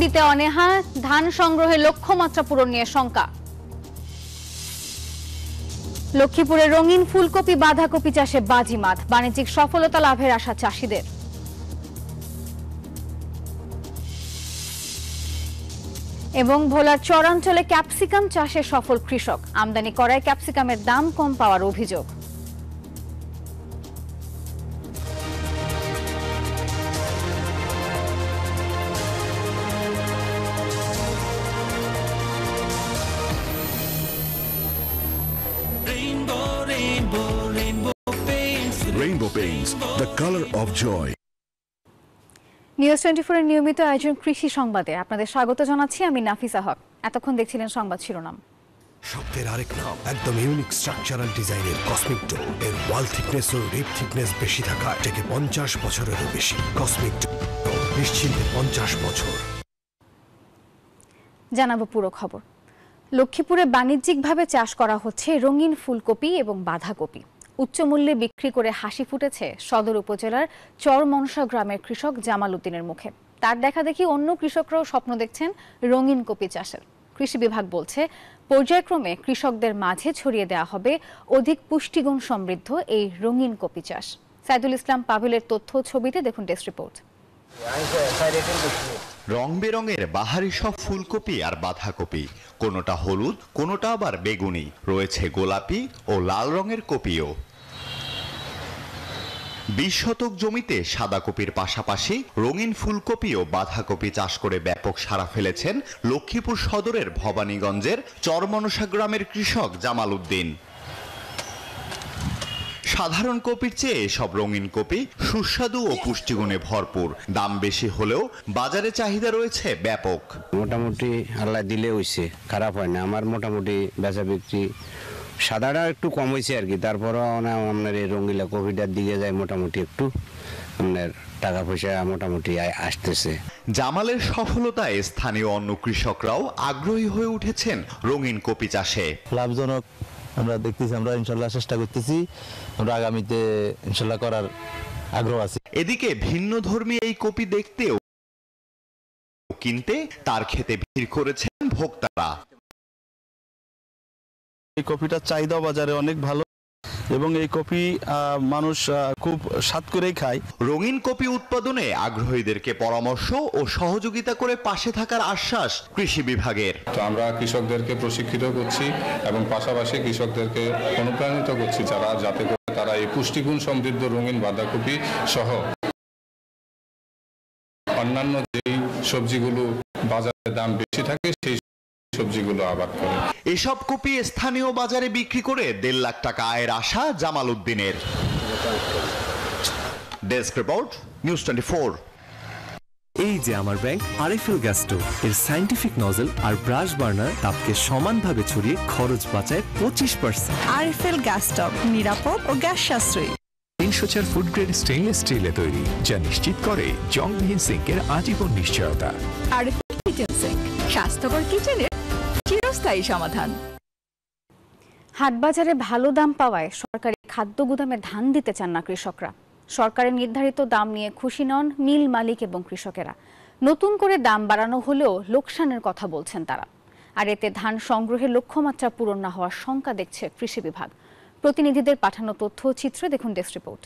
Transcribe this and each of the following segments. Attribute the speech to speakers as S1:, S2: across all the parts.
S1: দিতে অনীহা, ধান সংগ্রহে লক্ষ্যমাত্রা পূরণ নিয়ে শঙ্কা। লক্ষ্মীপুরে রঙিন ফুলকপি বাঁধাকপি চাষে বাজিমাত, বাণিজ্যিক সফলতা লাভের আশা চাষিদের। এবং ভোলার চরাঞ্চলে ক্যাপসিকাম চাষে সফল কৃষক, আমদানি করায় ক্যাপসিকামের দাম কম পাওয়ার অভিযোগ।
S2: Rainbow Paints, the color of joy.
S1: News 24 এর নিয়মিত আয়োজন কৃষি সংবাদে আপনাদের স্বাগত জানাচ্ছি, আমি নাফিসা হক। এতক্ষণ দেখছিলেন সংবাদ শিরোনাম।
S3: শব্দের আরেক নাম, একদম ইউনিক স্ট্রাকচারাল ডিজাইনের কসমিক ডো। এর ওয়াল থিকনেস ও রিপ থিকনেস বেশি থাকা থেকে 50 বছরেরও বেশি। কসমিক ডো, নিশ্চিন্তে 50 বছর।
S1: জানাবো পুরো খবর। লক্ষ্মীপুরে বাণিজ্যিকভাবে চাষ করা হচ্ছে রঙিন ফুলকপি এবং বাঁধাকপি। উচ্চ মূল্যে বিক্রি করে হাসি ফুটেছে সদর উপজেলার চরমনসা গ্রামের কৃষক জামাল উদ্দিনের মুখে। তার দেখা দেখি অন্য কৃষকরাও স্বপ্ন দেখছেন রঙিন কপি চাষের। কৃষি বিভাগ বলছে পর্যায়ক্রমে কৃষকদের মাঝে ছড়িয়ে দেওয়া হবে অধিক পুষ্টিগুণ সমৃদ্ধ এই রঙিন কপি চাষ। সাইদুল ইসলাম পাভেলের তথ্য ছবিতে দেখুন ডেস্ক রিপোর্ট।
S4: রং বেরঙের বাহারি সব ফুলকপি আর বাঁধাকপি, কোনোটা হলুদ কোনোটা আবার বেগুনি, রয়েছে গোলাপি ও লাল রঙের কপিও। 20 শতক জমিতে সাদা কপির পাশাপাশি রঙিন ফুলকপি ও বাঁধাকপি চাষ করে ব্যাপক সাড়া ফেলেছেন লক্ষ্মীপুর সদরের ভবানীগঞ্জের চরমনসা গ্রামের কৃষক জামাল উদ্দিন। সাধারণ কপির চেয়ে সব রঙিন কপি সুস্বাদু ও পুষ্টিগুণে ভরপুর। দাম বেশি হলেও বাজারে চাহিদা রয়েছে ব্যাপক।
S5: মোটামুটি আল্লাহ দিলে হইছে, খারাপ হয় না। আমার মোটামুটি বেচা বিক্রি সাদাটা একটু কম হয়েছে আর কি, তারপরও আপনার এই রঙিলা কপিটার দিকে যায় মোটামুটি একটু আপনার টাকা পয়সা মোটামুটি আসতেছে।
S4: জামালের সফলতায় স্থানীয় অন্য কৃষকরাও আগ্রহী হয়ে উঠেছেন রঙিন কপি চাষে।
S6: লাভজনক আমরা দেখতেছি, আমরা ইনশাল্লাহ চেষ্টা করতেছি, আমরা আগামীতে ইনশাল্লাহ করার আগ্রহ আছে।
S4: এদিকে ভিন্ন ধর্মী এই কপি দেখতেও কিনতে তার খেতে ভিড় করেছেন ভোক্তারা।
S6: এই কপিটার চাহিদা বাজারে অনেক ভালো এবং এই কপি মানুষ খুব স্বাদ করেই খায়।
S4: রঙিন কপি উৎপাদনে আগ্রহীদেরকে পরামর্শ ও সহযোগিতা করে পাশে থাকার আশ্বাস কৃষি বিভাগের।
S7: তো আমরা কৃষকদেরকে প্রশিক্ষিত করছি এবং পাশাপাশি কৃষকদেরকে অনুপ্রাণিত করছি যাতে করে তারা এই পুষ্টিগুণ সমৃদ্ধ রঙিন বাঁধাকপি সহ অন্যান্য যেই সবজিগুলো বাজারে দাম বেশি থাকে সেই সবজিগুলো আবাদ করে।
S4: এসব কপি স্থানীয় বাজারে বিক্রি করে 1.5 লাখ টাকা আয়ের আশা জামাল উদ্দিনের। Desk report, news 24।
S8: এই যে আমার ব্যাংক আরএফএল গ্যাস স্টোভ, এর সায়েন্টিফিক নজল আর ব্রাশ বার্নার তাপকে সমানভাবে ছড়িয়ে খরচ বাঁচায় 25%।
S9: আরএফএল গ্যাস স্টোভ নিরাপদ ও গ্যাস সাশ্রয়ী।
S10: 304 ফুড গ্রেড স্টেইনলেস স্টিলে তৈরি, যা নিশ্চিত করে জংবিহীন সিঙ্কের আজীবন নিশ্চয়তা।
S9: আরএফএল কিচেন সিঙ্ক, স্বাস্থ্যকর কিচেনের চিরস্থায়ী সমাধান।
S1: হাটবাজারে ভালো দাম পাওয়ায় সরকারি খাদ্য গুদামে ধান দিতে চান না কৃষকরা। সরকারের নির্ধারিত দাম নিয়ে খুশি নন মিল মালিক এবং কৃষকেরা। নতুন করে দাম বাড়ানো হলেও লোকসানের কথা বলছেন তারা। আর এতে ধান সংগ্রহের লক্ষ্যমাত্রা পূরণ না হওয়ার শঙ্কা দেখছে কৃষি বিভাগ। প্রতিনিধিদের পাঠানো তথ্য ও চিত্র দেখুন ডেস্ক রিপোর্ট।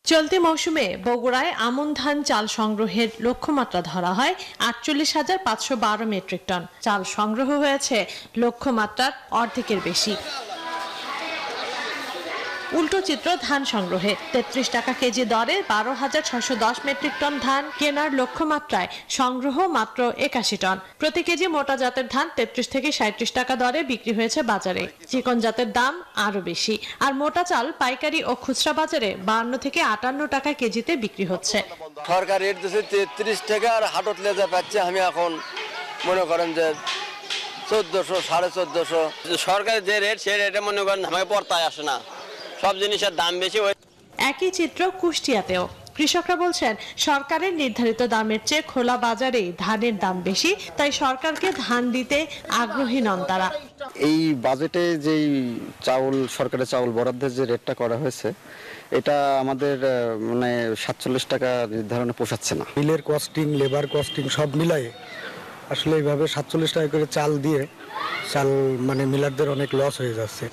S11: চলতি মৌসুমে বগুড়ায় আমন ধান চাল সংগ্রহের লক্ষ্যমাত্রা ধরা হয় 48,512 মেট্রিক টন। চাল সংগ্রহ হয়েছে লক্ষ্যমাত্রার অর্ধেকের বেশি। উল্টো চিত্র ধান সংগ্রহে 33 টাকা কেজি দরে 12,610 মেট্রিক টন ধান কেনার লক্ষ্যমাত্রায় সংগ্রহ মাত্র 81 টন। প্রতি কেজি মোটা জাতের ধান 33 থেকে 37 টাকা দরে বিক্রি হয়েছে বাজারে। চিকন জাতের দাম আরো বেশি। আর মোটা চাল পাইকারি ও খুচরা বাজারে 52 থেকে 58 টাকা কেজিতে বিক্রি হচ্ছে।
S12: সরকার রেট দিচ্ছে 33 টাকা, আর হাটত লেজা পাচ্ছে আমি এখন মনে করেন যে 1400 1450। সরকারের যে রেট সেই রেটে মনে করেন আমাকে পড়তায় আসে না, সব জিনিসের দাম বেশি।
S11: একই চিত্র কুষ্টিয়াতেও কৃষকরা বলছেন সরকারের নির্ধারিত দামের চেয়ে খোলা বাজারে ধানের দাম বেশি, তাই সরকারকে ধান দিতে আগ্রহী নন তারা।
S13: এই বাজেটে যেই চাউল সরকারের চাউল বরাদ্দের যে রেটটা করা হয়েছে এটা আমাদের মানে 47 টাকা নির্ধারণে পোষাচ্ছে না।
S14: মিলের কস্টিং, লেবার কস্টিং সব মিলাই আসলে এইভাবে 47 টাকা করে চাল দিয়ে চাল মানে মিলারদের অনেক লস হয়ে যাচ্ছে।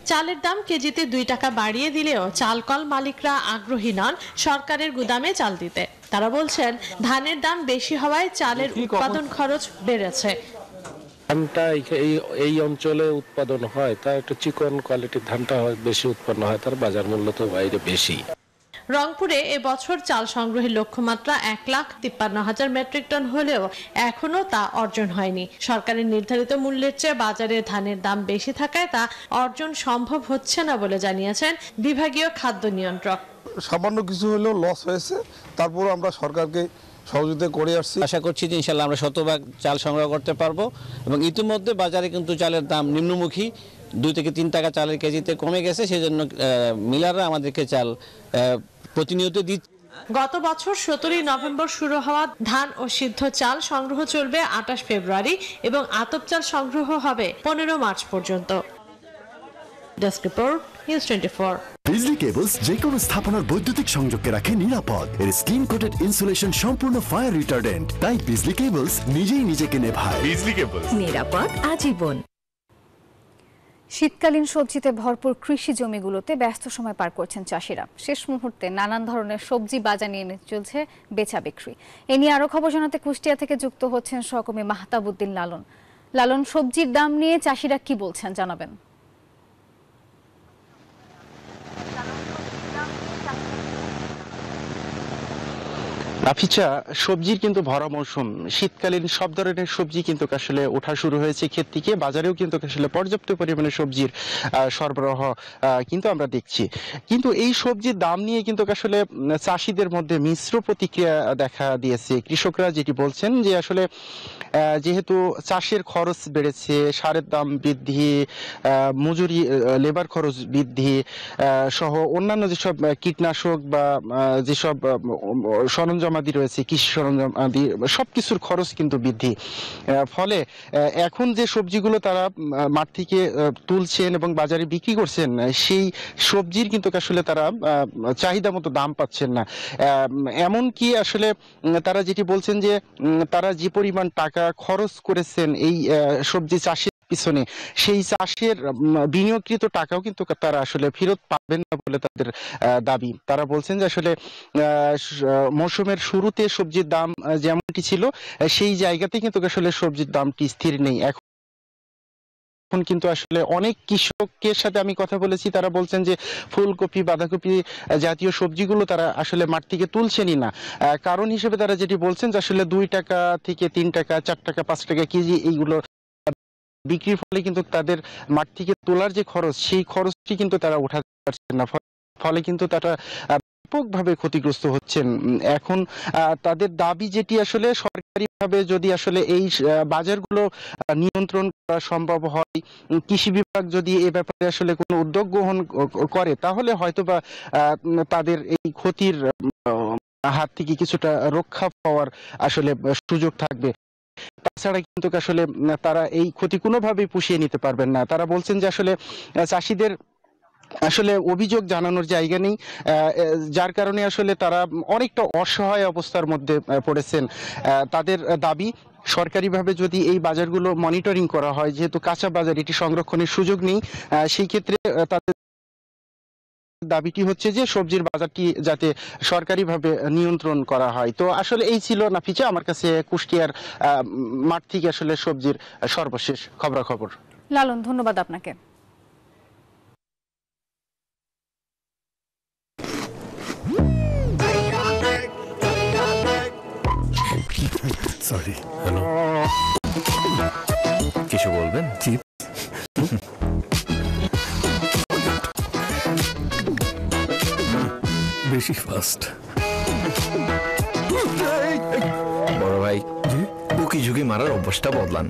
S11: চালের দাম কেজিতে 2 টাকা বাড়িয়ে দিলেও চালকল মালিকরা আগ্রহী নন সরকারের গুদামে চাল দিতে। তারা বলছেন ধানের দাম বেশি হওয়ায় চালের উৎপাদন খরচ বেড়েছে।
S15: ধানটা এই অঞ্চলে উৎপাদন হয়, তা একটু চিকন কোয়ালিটির ধানটা বেশি উৎপন্ন হয়, তার বাজার মূল্য তো বাইরে বেশি।
S11: রংপুরে এবছর চাল সংগ্রহের লক্ষ্যমাত্রা 1,53,000 মেট্রিক টন হলেও এখনো তা অর্জন হয়নি। সরকারের নির্ধারিত মূল্যের চেয়ে বাজারে ধানের দাম বেশি থাকায় তা অর্জন সম্ভব হচ্ছে না বলে জানিয়েছেন বিভাগীয় খাদ্য নিয়ন্ত্রক।
S16: সামান্য কিছু হলেও লস হয়েছে, তারপর আমরা সরকারকে সহযোগিতা করে আসছি।
S17: আশা করছি যে ইনশাল্লাহ আমরা 100% চাল সংগ্রহ করতে পারবো এবং ইতিমধ্যে বাজারে কিন্তু চালের দাম নিম্নমুখী, 2 থেকে 3 টাকা চালের কেজিতে কমে গেছে। সেজন্য মিলাররা আমাদেরকে চাল প্রতিনিয়ত দিচ্ছে।
S11: গত বছর 17 নভেম্বর শুরু হওয়া ধান ও সিদ্ধ চাল সংগ্রহ চলবে 28 ফেব্রুয়ারি এবং আতপ চাল সংগ্রহ হবে 15 মার্চ পর্যন্ত। Desk report, news 24।
S2: বিজলি কেবলস যে কোনো স্থাপনার বৈদ্যুতিক সংযোগকে রাখে নিরাপদ। এর স্ক্রিন কোটেড ইনসুলেশন সম্পূর্ণ ফায়ার রিটার্ডেন্ট, তাই বিজলি কেবলস নিজেই নিজেকে নেভায়। বিজলি কেবলস,
S9: নিরাপদ আজীবন।
S1: শীতকালীন সবজিতে ভরপুর কৃষি জমিগুলোতে ব্যস্ত সময় পার করছেন চাষিরা। শেষ মুহূর্তে নানান ধরনের সবজি বাজার নিয়ে চলছে বেচা বিক্রি। এ নিয়ে আরো খবর জানাতে কুষ্টিয়া থেকে যুক্ত হচ্ছেন সহকর্মী মাহতাবউদ্দিন লালন। লালন, সবজির দাম নিয়ে চাষিরা কি বলছেন জানাবেন।
S18: আফিচা, সবজির কিন্তু ভরা মৌসুম। শীতকালীন সব ধরনের সবজি কিন্তু আসলে ওঠা শুরু হয়েছে ক্ষেত থেকে। বাজারেও কিন্তু আসলে পর্যাপ্ত পরিমাণে সবজির সরবরাহ কিন্তু আমরা দেখছি। কিন্তু এই সবজির দাম নিয়ে কিন্তু আসলে চাষিদের মধ্যে মিশ্র প্রতিক্রিয়া দেখা দিয়েছে। কৃষকরা যেটি বলছেন যে আসলে যেহেতু চাষের খরচ বেড়েছে, সারের দাম বৃদ্ধি, মজুরি লেবার খরচ বৃদ্ধি সহ অন্যান্য যেসব কীটনাশক বা যেসব সরঞ্জামাদি রয়েছে, কৃষি সরঞ্জামাদি সবকিছুর খরচ কিন্তু বৃদ্ধি। ফলে এখন যে সবজিগুলো তারা মাঠ থেকে তুলছেন এবং বাজারে বিক্রি করছেন, সেই সবজির কিন্তু আসলে তারা চাহিদা মতো দাম পাচ্ছেন না। এমনকি আসলে তারা যেটি বলছেন যে তারা যে পরিমাণ টাকা খরচ করেছেন এই সবজি চাষের পিছনে, সেই চাষের বিনিয়োগকৃত টাকাও কিন্তু তারা আসলে ফেরত পাবেন না বলে তাদের দাবি। তারা বলছেন যে আসলে মৌসুমের শুরুতে সবজির দাম যেমনটি ছিল সেই জায়গাতে কিন্তু আসলে সবজির দামটি স্থির নেই। এখন কিন্তু আসলে অনেক কৃষকের সাথে আমি কথা বলেছি, তারা বলছেন যে ফুলকপি, বাঁধাকপি জাতীয় সবজিগুলো তারা আসলে মাঠ থেকে তুলছেনই না। কারণ হিসেবে তারা যেটি বলছেন যে আসলে 2 টাকা থেকে 3 টাকা, 4 টাকা, 5 টাকা কেজি এইগুলো বিক্রির ফলে কিন্তু তাদের মাঠ থেকে তোলার যে খরচ, সেই খরচটি কিন্তু তারা উঠাতে পারছেন না। ফলে কিন্তু তারা ব্যাপকভাবে ক্ষতিগ্রস্ত হচ্ছেন। এখন তাদের দাবি যেটি আসলে সরকারিভাবে যদি আসলে এই বাজারগুলো নিয়ন্ত্রণ করা সম্ভব হয়, কৃষি বিভাগ যদি এ ব্যাপারে আসলে কোনো উদ্যোগ গ্রহণ করে, তাহলে হয়তোবা তাদের এই ক্ষতির হাত থেকে কিছুটা রক্ষা পাওয়ার আসলে সুযোগ থাকবে। তাছাড়া কিন্তু আসলে তারা এই ক্ষতি কোনোভাবেই পুষিয়ে নিতে পারবেন না। তারা বলছেন যে আসলে চাষিদের আসলে অভিযোগ জানানোর জায়গা নেই, যার কারণে আসলে তারা অনেকটা অসহায় অবস্থার মধ্যে পড়েছেন। তাদের দাবি সরকারিভাবে যদি এই বাজারগুলো মনিটরিং করা হয়, যেহেতু কাঁচা বাজার, এটি সংরক্ষণের সুযোগ নেই, সেই ক্ষেত্রে তাদের দাবিটি হচ্ছে যে সবজির বাজারটি যাতে সরকারিভাবে নিয়ন্ত্রণ করা হয়। তো আসলে এই ছিল নাফিজা আমার কাছে কুষ্টিয়ার মাঠ থেকে আসলে সবজির সর্বশেষ খবরাখবর।
S1: লালন, ধন্যবাদ আপনাকে।
S3: সরি, হ্যালো,
S10: কিছু বলবেন? জি, বেশি ফাস্ট।
S19: বড় ভাই, উকি ঝুঁকি মারার অভ্যাসটা বদলান,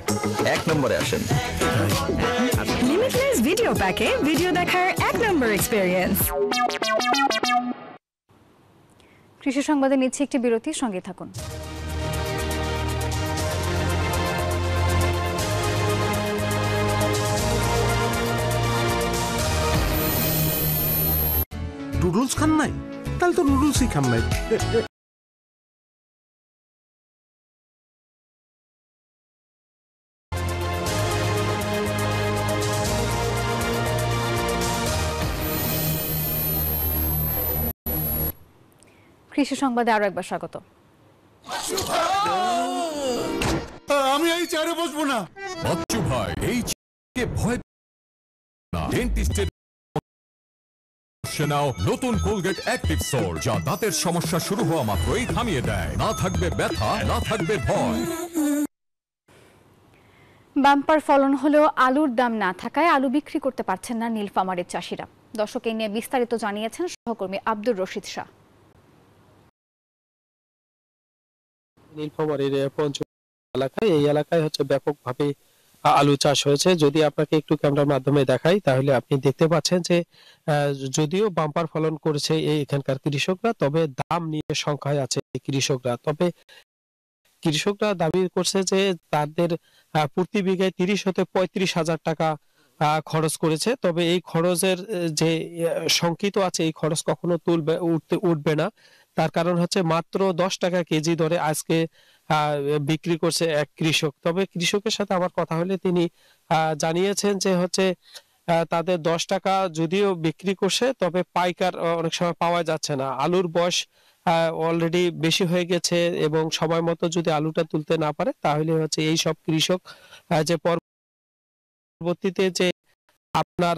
S19: 1 নম্বরে আসেন।
S9: লিমিটলেস ভিডিও প্যাকে ভিডিও দেখার 1 নম্বর এক্সপেরিয়েন্স।
S1: কৃষি সংবাদে নিচ্ছে একটি বিরতি, সঙ্গে থাকুন।
S20: নুডলস খান নাই? তাহলে তো নুডলসই খান নাই।
S1: কৃষি সংবাদে আরো একবার স্বাগত।
S21: আমি এই চেয়ারে বসবো না। বাচ্চু ভাই, এই চেয়ারকে ভয় না। ডেন্টিস্টের নাও নতুন কোলগেট অ্যাক্টিভ সোল, যা দাঁতের সমস্যা শুরু হওয়া মাত্রই থামিয়ে দেয়। না থাকবে ব্যথা, না থাকবে ভয়।
S1: বাম্পার ফলন হলেও আলুর দাম না থাকায় আলু বিক্রি করতে পারছেন না নীলফামারীর চাষিরা। দর্শক এই নিয়ে বিস্তারিত জানিয়েছেন সহকর্মী আব্দুর রশিদ শাহ।
S15: নীলফামারীর পঞ্চম এলাকায়, এই এলাকায় হচ্ছে ব্যাপকভাবে আলু চাষ হয়েছে। যদি আপনাকে একটু ক্যামেরার মাধ্যমে দেখাই তাহলে আপনি দেখতে পাচ্ছেন যে যদিও বাম্পার ফলন করেছে এখানকার কৃষকরা, তবে দাম নিয়ে সংখ্যায় আছে কৃষকরা। তবে কৃষকরা দাবি করছে যে তাদের প্রতি বিঘায় 30 হতে 35,000 টাকা খরচ করেছে। তবে এই খরচের যে শঙ্কিত আছে, এই খরচ কখনো উঠবে না। তার কারণ হচ্ছে মাত্র 10 টাকা কেজি দরে আজকে বিক্রি করছে এক কৃষক। তবে কৃষকের সাথে আমার কথা হলে তিনি জানিয়েছেন যে হচ্ছে তাদের 10 টাকা যদিও বিক্রি করছে, তবে পাইকার অনেক সময় পাওয়া যাচ্ছে না। আলুর বয়স অলরেডি বেশি হয়ে গেছে এবং সময় মতো যদি আলুটা তুলতে না পারে তাহলে হচ্ছে এই সব কৃষক যে পরবর্তীতে যে আপনার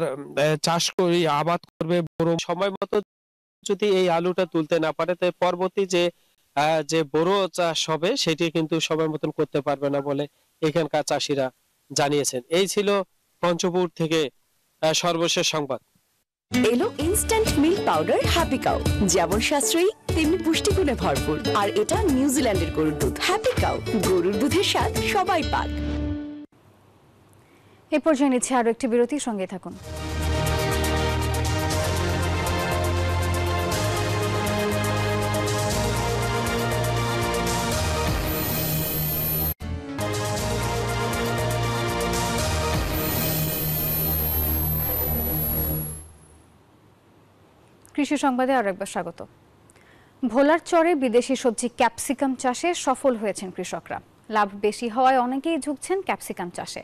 S15: চাষ করি আবাদ করবে, বড় সময় মতো যদি এই আলুটা তুলতে না পারে তাই পরবর্তী যে বড় চাষ হবে সেটি কিন্তু সময় মতন করতে পারবে না বলে এখানকার চাষিরা জানিয়েছেন। এই ছিল পঞ্চপুর থেকে সর্বশেষ সংবাদ।
S9: এলো instant milk powder happy cow, যেমন সাশ্রয়ী তেমনি পুষ্টিগুণে ভরপুর। আর এটা নিউজিল্যান্ডের গরুর দুধ। হ্যাপি কাউ, গরুর দুধের স্বাদ সবাই পাক।
S1: এ পর্যায়ে নিচ্ছে আরো একটি বিরতি, সঙ্গে থাকুন। কৃষি সংবাদে আরো একবার স্বাগত। ভোলার চরে বিদেশি সবজি ক্যাপসিকাম চাষে সফল হয়েছেন কৃষকরা। লাভ বেশি হওয়ায় অনেকেই ঝুঁকছেন ক্যাপসিকাম চাষে।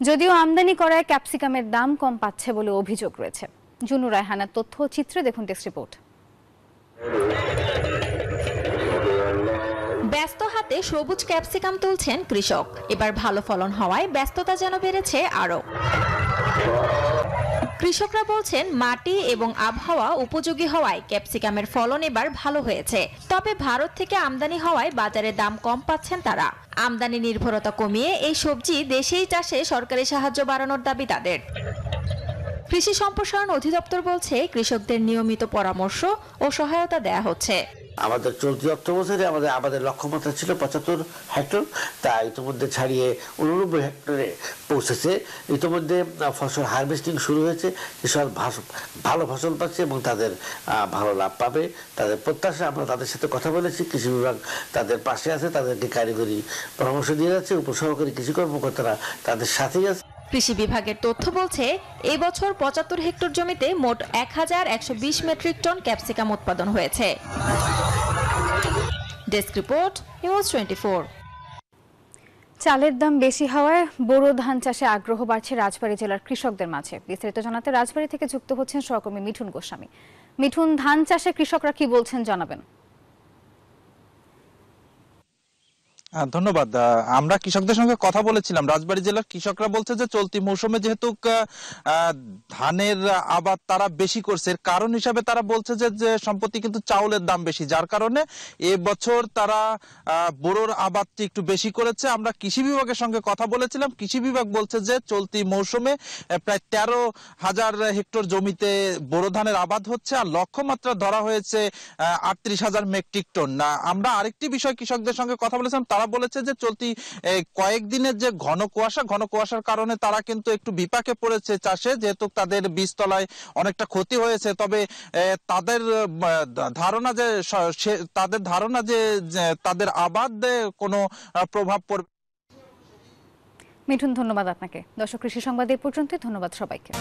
S1: যদিও আমদানি করায় ক্যাপসিকামের দাম কম পাচ্ছে বলে অভিযোগ রয়েছে। জুনু রায়হানার তথ্য চিত্রে দেখুন ডেস্ক রিপোর্ট।
S22: ব্যস্ত হাতে সবুজ ক্যাপসিকাম তুলছেন কৃষক। এবার ভালো ফলন হওয়ায় ব্যস্ততা যেন বেড়েছে আরো। কৃষকরা বলছেন মাটি এবং আবহাওয়া উপযোগী হওয়ায় ক্যাপসিকামের ফলন এবার ভালো হয়েছে। তবে ভারত থেকে আমদানি হওয়ায় বাজারে দাম কম পাচ্ছেন তারা। আমদানি নির্ভরতা কমিয়ে এই সবজি দেশেই চাষে সরকারি সাহায্য বাড়ানোর দাবি তাদের। কৃষি সম্প্রসারণ অধিদপ্তর বলছে কৃষকদের নিয়মিত পরামর্শ ও সহায়তা দেয়া হচ্ছে।
S23: আমাদের চলতি অর্থ বছরে আমাদের লক্ষ্যমাত্রা ছিল 75 হেক্টর, তা ইতিমধ্যে ছাড়িয়ে 89 হেক্টরে পৌঁছেছে। ইতিমধ্যে ফসল হারভেস্টিং শুরু হয়েছে, কৃষক ভালো ফসল পাচ্ছে এবং তাদের ভালো লাভ পাবে তাদের প্রত্যাশা। আমরা তাদের সাথে কথা বলেছি, কৃষি বিভাগ তাদের পাশে আছে, তাদেরকে কারিগরি পরামর্শ দিয়ে যাচ্ছে। উপসহকারী কৃষি কর্মকর্তারা তাদের সাথেই আছে।
S22: কৃষি বিভাগের তথ্য বলছে এই বছর 75 হেক্টর জমিতে মোট 1120 মেট্রিক টন ক্যাপসিকাম উৎপাদন হয়েছে। Desk report, news 24।
S1: চালের দাম বেশি হওয়ায় বোরো ধান চাষে আগ্রহ বাড়ছে রাজবাড়ী জেলার কৃষকদের মাঝে। বিস্তারিত জানাতে রাজবাড়ী থেকে যুক্ত হচ্ছেন সহকর্মী মিঠুন গোস্বামী। মিঠুন, ধান চাষে কৃষকরা কি বলছেন জানাবেন।
S24: ধন্যবাদ। আমরা কৃষকদের সঙ্গে কথা বলেছিলাম। রাজবাড়ী জেলার কৃষকরা বলছে যে চলতি মৌসুমে যেহেতু ধানের আবাদ তারা বেশি করছে, এর কারণ হিসাবে তারা বলছে যে সম্প্রতি কিন্তু চাউলের দাম বেশি, যার কারণে এবছর তারা বোরোর আবাদটি একটু বেশি করেছে। আমরা কৃষি বিভাগের সঙ্গে কথা বলেছিলাম। কৃষি বিভাগ বলছে যে চলতি মৌসুমে প্রায় 13,000 হেক্টর জমিতে বোরো ধানের আবাদ হচ্ছে, আর লক্ষ্যমাত্রা ধরা হয়েছে 38,000 মেট্রিক টন। আমরা আরেকটি বিষয় কৃষকদের সঙ্গে কথা বলেছিলাম, তারা বলেছে যে চলতি কয়েকদিনের যে ঘন কুয়াশার কারণে তারা কিন্তু একটু বিপাকে পড়েছে চাষে, যেহেতু তাদের বীজতলায় অনেকটা ক্ষতি হয়েছে। তবে তাদের ধারণা যে তাদের আবাদে কোনো প্রভাব পড়বে।
S1: মিঠুন, ধন্যবাদ আপনাকে। দর্শক, কৃষি সংবাদ এ পর্যন্ত। ধন্যবাদ সবাইকে।